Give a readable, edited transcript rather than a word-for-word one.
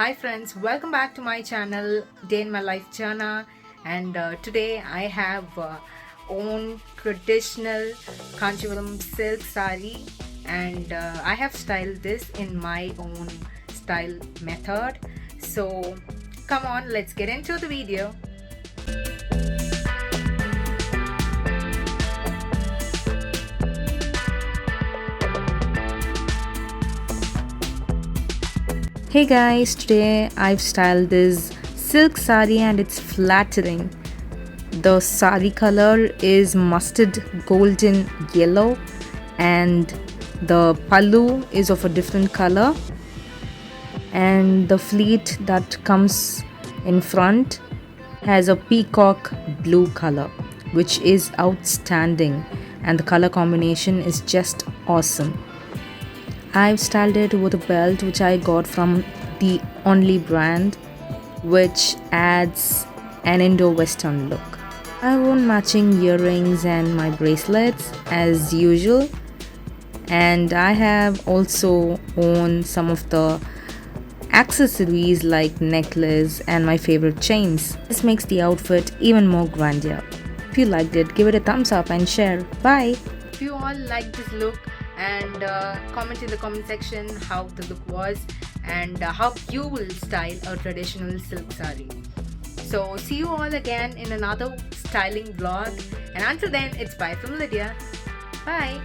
Hi friends, welcome back to my channel Day in My Life Jana, and today I have own traditional Kancheepuram silk saree, and I have styled this in my own style method. So come on, let's get into the video. Hey guys, today I've styled this silk saree and it's flattering. The saree color is mustard golden yellow and the pallu is of a different color, and the pleat that comes in front has a peacock blue color, which is outstanding, and the color combination is just awesome. I've styled it with a belt which I got from the Only brand, which adds an Indo-Western look. I own matching earrings and my bracelets as usual, and I have also owned some of the accessories like necklace and my favorite chains. This makes the outfit even more grandeur. If you liked it, give it a thumbs up and share. Bye! If you all like this look, and comment in the comment section how the look was and how you will style a traditional silk saree. So see you all again in another styling vlog, and until then it's bye from Lydia. Bye.